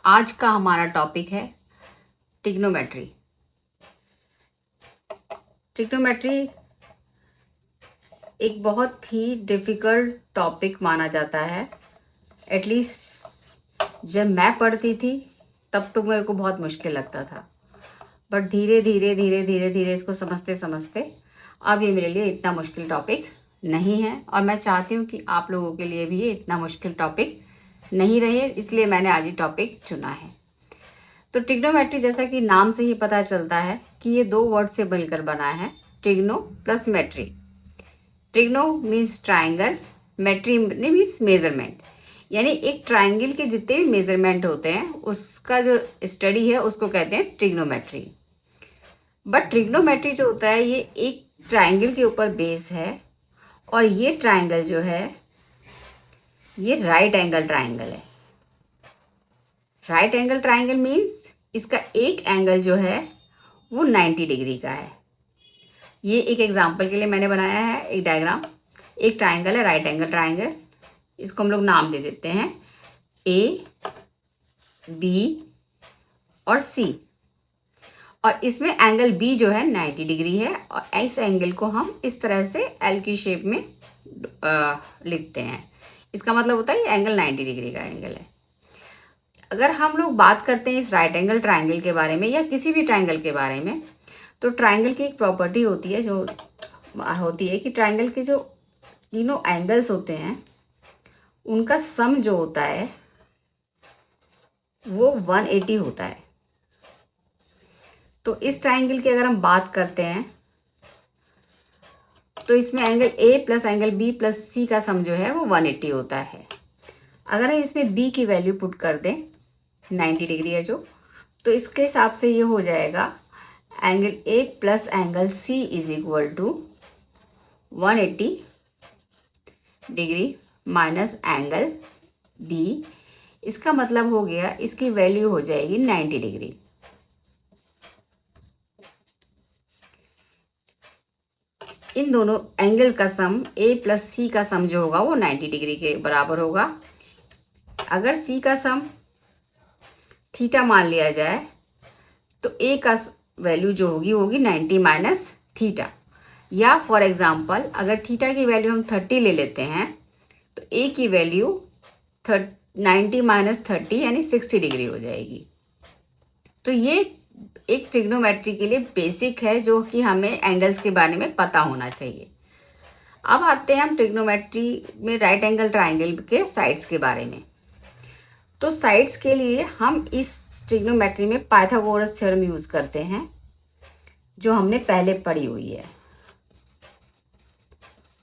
आज का हमारा टॉपिक है ट्रिग्नोमेट्री। ट्रिग्नोमेट्री एक बहुत ही डिफ़िकल्ट टॉपिक माना जाता है। एटलीस्ट जब मैं पढ़ती थी तब तो मेरे को बहुत मुश्किल लगता था, बट धीरे धीरे इसको समझते समझते अब ये मेरे लिए इतना मुश्किल टॉपिक नहीं है, और मैं चाहती हूँ कि आप लोगों के लिए भी ये इतना मुश्किल टॉपिक नहीं रहे, इसलिए मैंने आज ये टॉपिक चुना है। तो ट्रिग्नोमेट्री, जैसा कि नाम से ही पता चलता है कि ये दो वर्ड से मिलकर बना है, trigno plus metry. Trigno means triangle, metry means measurement, यानी एक ट्राइंगल के जितने भी मेजरमेंट होते हैं उसका जो स्टडी है उसको कहते हैं ट्रिग्नोमेट्री। बट ट्रिग्नोमेट्री जो होता है ये एक ट्राइंगल के ऊपर बेस है, और ये ट्राइंगल जो है ये राइट एंगल ट्राइंगल है। राइट एंगल ट्राइंगल मीन्स इसका एक एंगल जो है वो 90 डिग्री का है। ये एक एग्जांपल के लिए मैंने बनाया है एक डायग्राम। एक ट्राइंगल है राइट एंगल ट्राइंगल, इसको हम लोग नाम दे देते हैं ए, बी और सी, और इसमें एंगल बी जो है 90 डिग्री है, और इस एंगल को हम इस तरह से एल की शेप में लिखते हैं। इसका मतलब होता है ये एंगल 90 डिग्री का एंगल है। अगर हम लोग बात करते हैं इस राइट एंगल ट्राइंगल के बारे में या किसी भी ट्राइंगल के बारे में, तो ट्राइंगल की एक प्रॉपर्टी होती है जो होती है कि ट्राइंगल के जो तीनों एंगल्स होते हैं उनका सम जो होता है वो 180 होता है। तो इस ट्राइंगल की अगर हम बात करते हैं तो इसमें angle A plus angle B plus C का सम जो है वो 180 होता है। अगर हम इसमें बी की वैल्यू पुट कर दें, 90 डिग्री है जो, तो इसके हिसाब से ये हो जाएगा angle A plus angle C is equal to 180 degree minus angle B. इसका मतलब हो गया इसकी वैल्यू हो जाएगी 90 डिग्री। इन दोनों एंगल का सम ए प्लस सी का सम जो होगा वो 90 डिग्री के बराबर होगा। अगर सी का सम थीटा मान लिया जाए तो ए का वैल्यू जो होगी 90 माइनस थीटा, या फॉर एग्जांपल अगर थीटा की वैल्यू हम 30 ले लेते हैं तो ए की वैल्यू 90 माइनस 30 यानी 60 डिग्री हो जाएगी। तो ये एक ट्रिग्नोमेट्री के लिए बेसिक है जो कि हमें एंगल्स के बारे में पता होना चाहिए। अब आते हैं हम ट्रिग्नोमेट्री में राइट एंगल ट्राइंगल के साइड्स के बारे में। तो साइड्स के लिए हम इस ट्रिग्नोमेट्री में पाइथागोरस थ्योरम यूज करते हैं जो हमने पहले पढ़ी हुई है।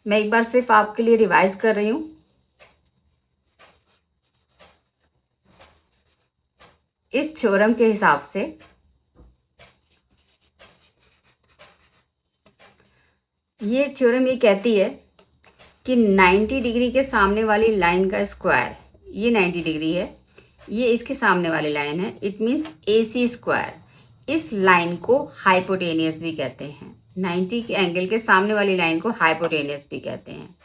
मैं एक बार सिर्फ आपके लिए रिवाइज कर रही हूँ। इस थ्योरम के हिसाब से ये थ्योरम ये कहती है कि 90 डिग्री के सामने वाली लाइन का स्क्वायर, ये 90 डिग्री है, ये इसके सामने वाली लाइन है, इट मीन्स AC स्क्वायर। इस लाइन को हाइपोटेनियस भी कहते हैं। 90 के एंगल के सामने वाली लाइन को हाइपोटेनियस भी कहते हैं।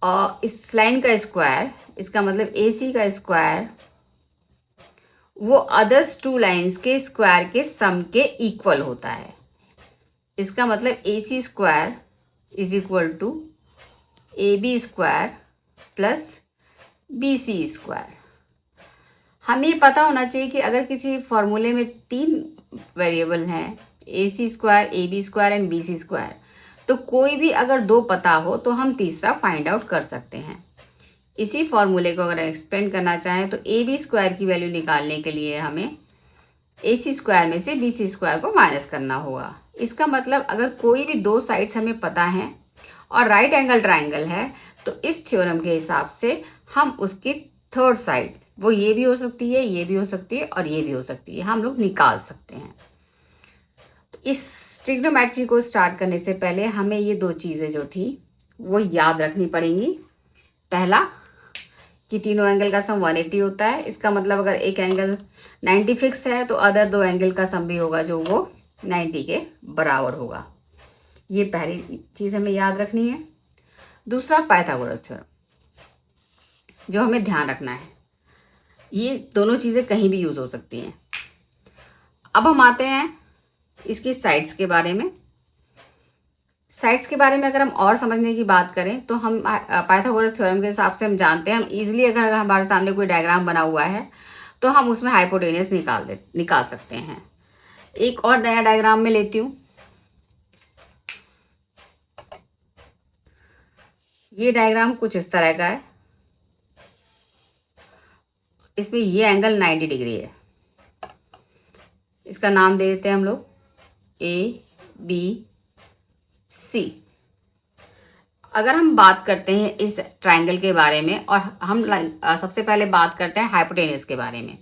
और इस लाइन का स्क्वायर, इसका मतलब AC का स्क्वायर, वो अदर्स टू लाइन्स के स्क्वायर के सम के इक्वल होता है। इसका मतलब AC square is equal to AB square plus BC square. हमें ये पता होना चाहिए कि अगर किसी फॉर्मूले में 3 वेरिएबल हैं, AC square, AB square and BC square, तो कोई भी अगर 2 पता हो तो हम तीसरा फाइंड आउट कर सकते हैं। इसी फॉर्मूले को अगर एक्सपेंड करना चाहें तो AB स्क्वायर की वैल्यू निकालने के लिए हमें AC स्क्वायर में से BC स्क्वायर को माइनस करना होगा। इसका मतलब अगर कोई भी 2 साइड्स हमें पता हैं और राइट एंगल ट्राइंगल है तो इस थ्योरम के हिसाब से हम उसकी थर्ड साइड, वो ये भी हो सकती है, ये भी हो सकती है और ये भी हो सकती है, हम लोग निकाल सकते हैं। तो इस ट्रिग्नोमेट्री को स्टार्ट करने से पहले हमें ये 2 चीज़ें जो थी वो याद रखनी पड़ेंगी। पहला कि तीनों एंगल का सम 180 होता है। इसका मतलब अगर एक एंगल 90 फिक्स है तो अदर 2 एंगल का सम भी होगा जो वो 90 के बराबर होगा। ये पहली चीज़ हमें याद रखनी है। दूसरा पाइथागोरस थ्योरम। जो हमें ध्यान रखना है। ये दोनों चीज़ें कहीं भी यूज़ हो सकती हैं। अब हम आते हैं इसकी साइड्स के बारे में। साइड्स के बारे में अगर हम और समझने की बात करें तो हम पाइथागोरस थ्योरम के हिसाब से हम जानते हैं, हम इजीली अगर हमारे सामने कोई डायग्राम बना हुआ है तो हम उसमें हाइपोटेनियस निकाल सकते हैं। एक और नया डायग्राम में लेती हूँ। ये डायग्राम कुछ इस तरह का है। इसमें ये एंगल 90 डिग्री है। इसका नाम दे देते हैं हम लोग ABC। अगर हम बात करते हैं इस ट्रायंगल के बारे में और हम सबसे पहले बात करते हैं हाइपोटेनियस के बारे में,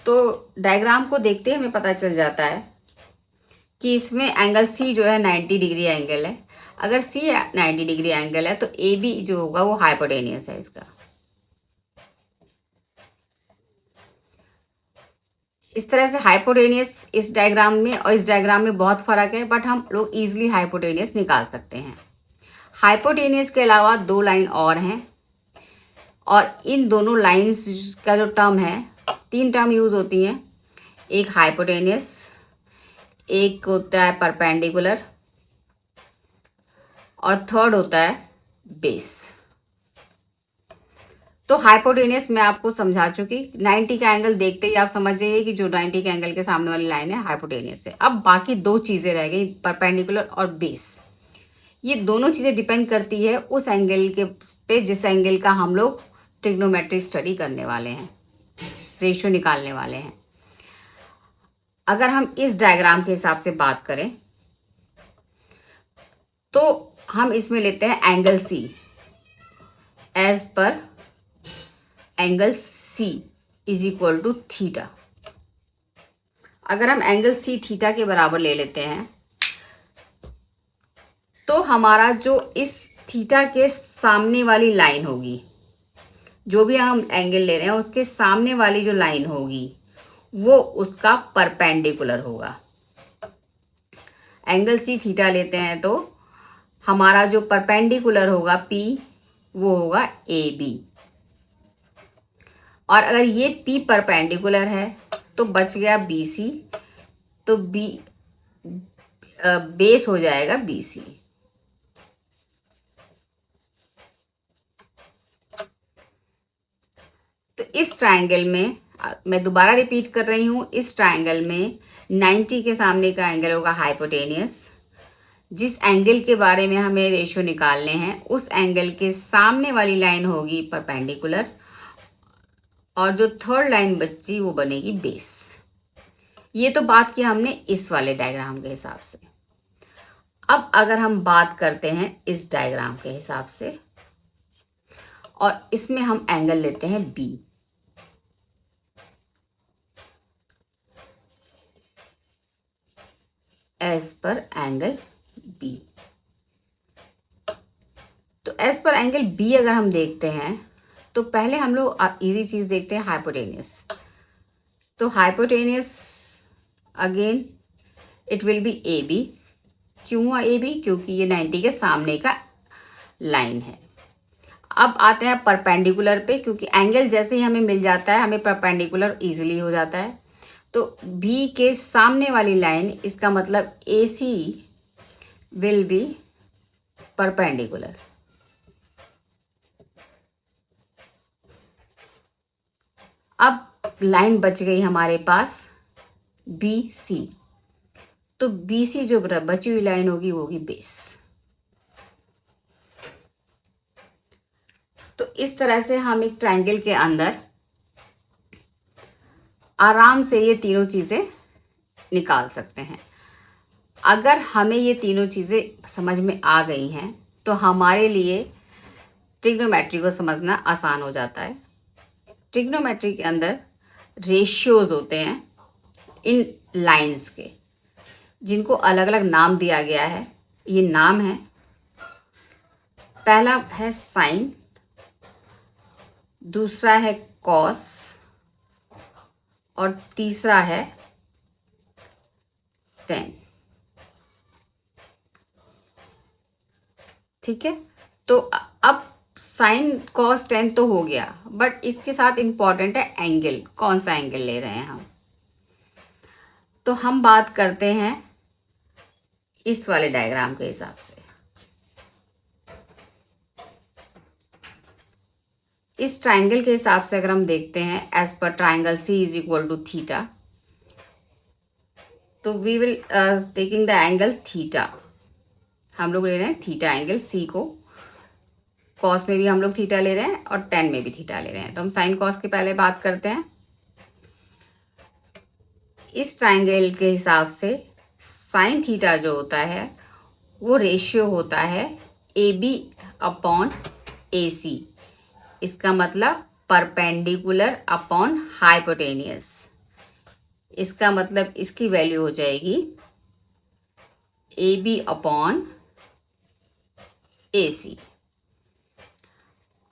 तो डायग्राम को देखते ही हमें पता चल जाता है कि इसमें एंगल C जो है 90 डिग्री एंगल है। अगर C 90 डिग्री एंगल है तो AB जो होगा वो हाइपोटेनियस है इसका। इस तरह से हाइपोटेनियस इस डायग्राम में और इस डायग्राम में बहुत फर्क है, बट हम लोग इजीली हाइपोटेनियस निकाल सकते हैं। हाइपोटेनियस के अलावा 2 लाइन और हैं, और इन दोनों लाइंस का जो टर्म है, 3 टर्म यूज होती हैं। एक हाइपोटेनियस, एक होता है परपेंडिकुलर, और थर्ड होता है बेस। तो हाइपोटेनियस मैं आपको समझा चुकी। 90 का एंगल देखते ही आप समझ जाइए कि जो 90 के एंगल के सामने वाली लाइन है हाइपोटेनियस है। अब बाकी 2 चीज़ें रह गई, परपेंडिकुलर और बेस। ये दोनों चीज़ें डिपेंड करती है उस एंगल के पे जिस एंगल का हम लोग ट्रिग्नोमेट्री स्टडी करने वाले हैं, रेशियो निकालने वाले हैं। अगर हम इस डायग्राम के हिसाब से बात करें तो हम इसमें लेते हैं angle C as per angle C is equal to theta. अगर हम एंगल C थीटा के बराबर ले लेते हैं तो हमारा जो इस थीटा के सामने वाली लाइन होगी, जो भी हम एंगल ले रहे हैं उसके सामने वाली जो लाइन होगी वो उसका परपेंडिकुलर होगा। एंगल C थीटा लेते हैं तो हमारा जो परपेंडिकुलर होगा P वो होगा AB। और अगर ये P परपेंडिकुलर है तो बच गया BC, तो बेस हो जाएगा BC। तो इस ट्रायंगल में मैं दोबारा रिपीट कर रही हूँ, इस ट्रायंगल में 90 के सामने का एंगल होगा हाइपोटेनियस। जिस एंगल के बारे में हमें रेशियो निकालने हैं उस एंगल के सामने वाली लाइन होगी परपेंडिकुलर, और जो थर्ड लाइन बची वो बनेगी बेस। ये तो बात की हमने इस वाले डायग्राम के हिसाब से। अब अगर हम बात करते हैं इस डायग्राम के हिसाब से, और इसमें हम एंगल लेते हैं B as per angle B। तो एज पर एंगल B अगर हम देखते हैं तो पहले हम लोग इजी चीज देखते हैं हाइपोटेनियस। तो hypotenuse again it will be AB। क्यों हुआ AB? क्योंकि ये 90 के सामने का लाइन है। अब आते हैं परपेंडिकुलर पे, क्योंकि एंगल जैसे ही हमें मिल जाता है हमें परपेंडिकुलर इजीली हो जाता है। तो B के सामने वाली लाइन, इसका मतलब AC विल बी परपेंडिकुलर। अब लाइन बच गई हमारे पास BC। तो BC जो बची हुई लाइन होगी वो होगी बेस। तो इस तरह से हम एक ट्रायंगल के अंदर आराम से ये तीनों चीज़ें निकाल सकते हैं। अगर हमें ये तीनों चीज़ें समझ में आ गई हैं तो हमारे लिए ट्रिग्नोमेट्री को समझना आसान हो जाता है। ट्रिग्नोमेट्री के अंदर रेशियोज होते हैं इन लाइंस के, जिनको अलग अलग नाम दिया गया है। ये नाम है, पहला है साइन, दूसरा है कॉस, और तीसरा है टेन। ठीक है, तो अब साइन कॉस टेन तो हो गया, बट इसके साथ इम्पॉर्टेंट है एंगल, कौन सा एंगल ले रहे हैं हम। तो हम बात करते हैं इस वाले डायग्राम के हिसाब से। इस ट्राइंगल के हिसाब से अगर हम देखते हैं as per triangle C is equal to theta, तो we will taking the angle theta. हम लोग ले रहे हैं थीटा एंगल सी को, कॉस में भी हम लोग थीटा ले रहे हैं और टेन में भी थीटा ले रहे हैं। तो हम साइन कॉस की पहले बात करते हैं। इस ट्राइंगल के हिसाब से साइन थीटा जो होता है वो रेशियो होता है ए बी अपॉन ए सी। इसका मतलब परपेंडिकुलर अपॉन हाइपोटेनियस। इसका मतलब इसकी वैल्यू हो जाएगी ए बी अपॉन ए सी।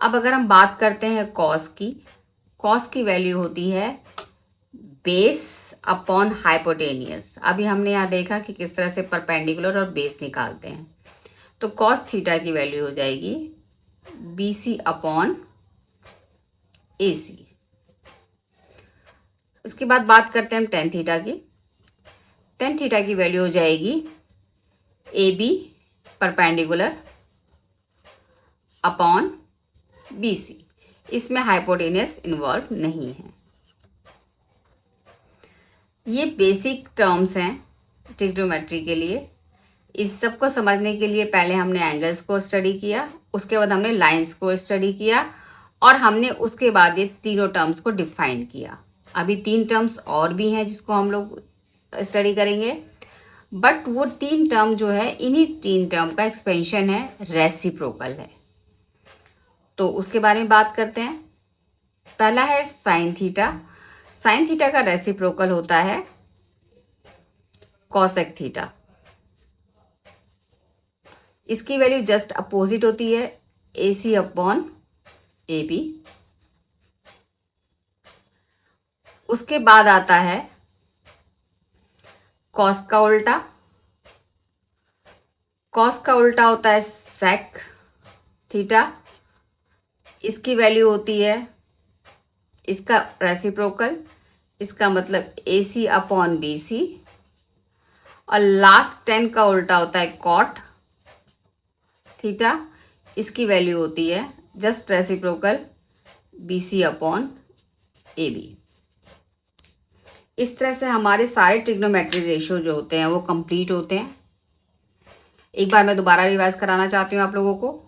अब अगर हम बात करते हैं कॉस की, कॉस की वैल्यू होती है बेस अपॉन हाइपोटेनियस। अभी हमने यहाँ देखा कि किस तरह से परपेंडिकुलर और बेस निकालते हैं। तो कॉस थीटा की वैल्यू हो जाएगी बी सी अपॉन ए सी। उसके बाद बात करते हैं हम टेन थीटा की। टेन थीटा की वैल्यू हो जाएगी A B perpendicular upon B C. इसमें हाइपोटेनियस इन्वॉल्व नहीं है। ये बेसिक टर्म्स हैं ट्रिग्नोमेट्री के लिए। इस सब को समझने के लिए पहले हमने एंगल्स को स्टडी किया, उसके बाद हमने लाइंस को स्टडी किया और हमने उसके बाद ये तीनों टर्म्स को डिफाइन किया। अभी 3 टर्म्स और भी हैं जिसको हम लोग स्टडी करेंगे, बट वो 3 टर्म जो है, इन्हीं 3 टर्म का एक्सपेंशन है, रेसिप्रोकल है। तो उसके बारे में बात करते हैं। पहला है साइन थीटा। साइन थीटा का रेसिप्रोकल होता है कॉसेक थीटा। इसकी वैल्यू जस्ट अपोजिट होती है ए सी अपॉन ए बी। उसके बाद आता है कॉस का उल्टा। कॉस का उल्टा होता है सेक थीटा। इसकी वैल्यू होती है इसका रेसिप्रोकल, इसका मतलब ए सी अपॉन बी सी। और लास्ट 10 का उल्टा होता है कॉट थीटा। इसकी वैल्यू होती है just reciprocal B C upon A B. इस तरह से हमारे सारे ट्रिग्नोमेट्रिक रेशियो जो होते हैं वो कंप्लीट होते हैं। एक बार मैं दोबारा रिवाइज कराना चाहती हूँ आप लोगों को।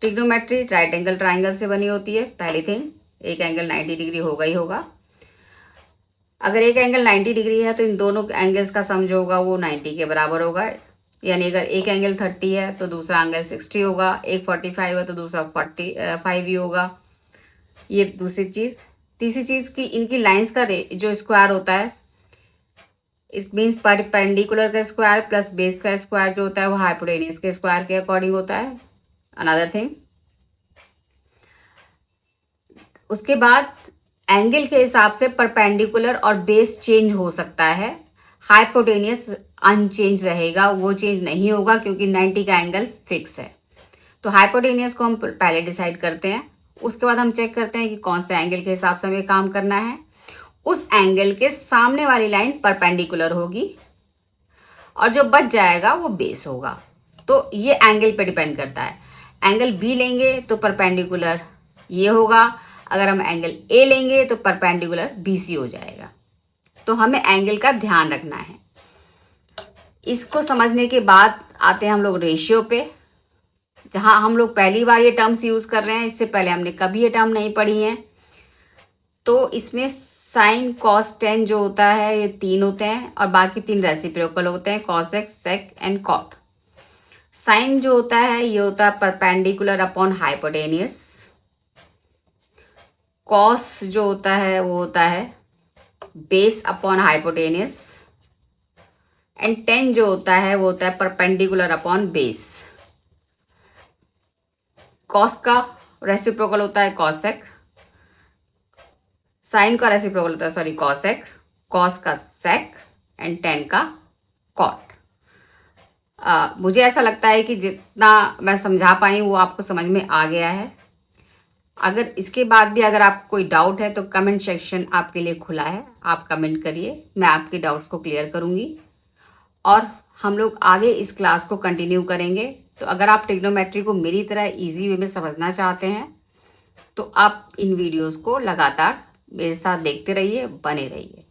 ट्रिग्नोमेट्री राइट एंगल ट्राइंगल से बनी होती है। पहली थिंग, एक एंगल 90 डिग्री होगा ही होगा। अगर एक एंगल 90 डिग्री है तो इन दोनों एंगल्स का सम जो होगा वो 90 के बराबर होगा। यानी अगर एक एंगल 30 है तो दूसरा एंगल 60 होगा, एक 45 है तो दूसरा 45 ही होगा। ये दूसरी चीज़। तीसरी चीज़ की इनकी लाइंस का जो स्क्वायर होता है, इस मीन्स परपेंडिकुलर का स्क्वायर प्लस बेस का स्क्वायर जो होता है वो हाइपोटेनियस के स्क्वायर के अकॉर्डिंग होता है। अनदर थिंग, उसके बाद एंगल के हिसाब से परपेंडिकुलर और बेस चेंज हो सकता है, हाइपोटेनियस अनचेंज रहेगा, वो चेंज नहीं होगा क्योंकि 90 का एंगल फिक्स है। तो हाइपोटेनियस को हम पहले डिसाइड करते हैं, उसके बाद हम चेक करते हैं कि कौन से एंगल के हिसाब से हमें काम करना है। उस एंगल के सामने वाली लाइन परपेंडिकुलर होगी और जो बच जाएगा वो बेस होगा। तो ये एंगल पे डिपेंड करता है। एंगल बी लेंगे तो परपेंडिकुलर ये होगा, अगर हम एंगल ए लेंगे तो परपेंडिकुलर बी सी हो जाएगा। तो हमें एंगल का ध्यान रखना है। इसको समझने के बाद आते हैं हम लोग रेशियो पे, जहां हम लोग पहली बार ये टर्म्स यूज कर रहे हैं। इससे पहले हमने कभी ये टर्म नहीं पढ़ी है। तो इसमें साइन कॉस टेन जो होता है ये 3 होते हैं और बाकी 3 रेसिप्रोकल होते हैं, cosec sec and cot. Sine जो होता है ये होता है परपेंडिकुलर अपॉन हाइपोटेनियस। कॉस जो होता है वो होता है base upon hypotenuse. And ten जो होता है वो होता है परपेंडिकुलर अपॉन बेस। कॉस का रेसिप्रोकल होता है कॉसेक, साइन का रेसिप्रोकल होता है कॉसेक, कॉस का सेक एंड टेन का कॉट। मुझे ऐसा लगता है कि जितना मैं समझा पाई वो आपको समझ में आ गया है। अगर इसके बाद भी अगर आपको कोई डाउट है तो कमेंट सेक्शन आपके लिए खुला है, आप कमेंट करिए, मैं आपके डाउट्स को क्लियर करूँगी और हम लोग आगे इस क्लास को कंटिन्यू करेंगे। तो अगर आप ट्रिग्नोमेट्री को मेरी तरह ईजी वे में समझना चाहते हैं तो आप इन वीडियोस को लगातार मेरे साथ देखते रहिए, बने रहिए।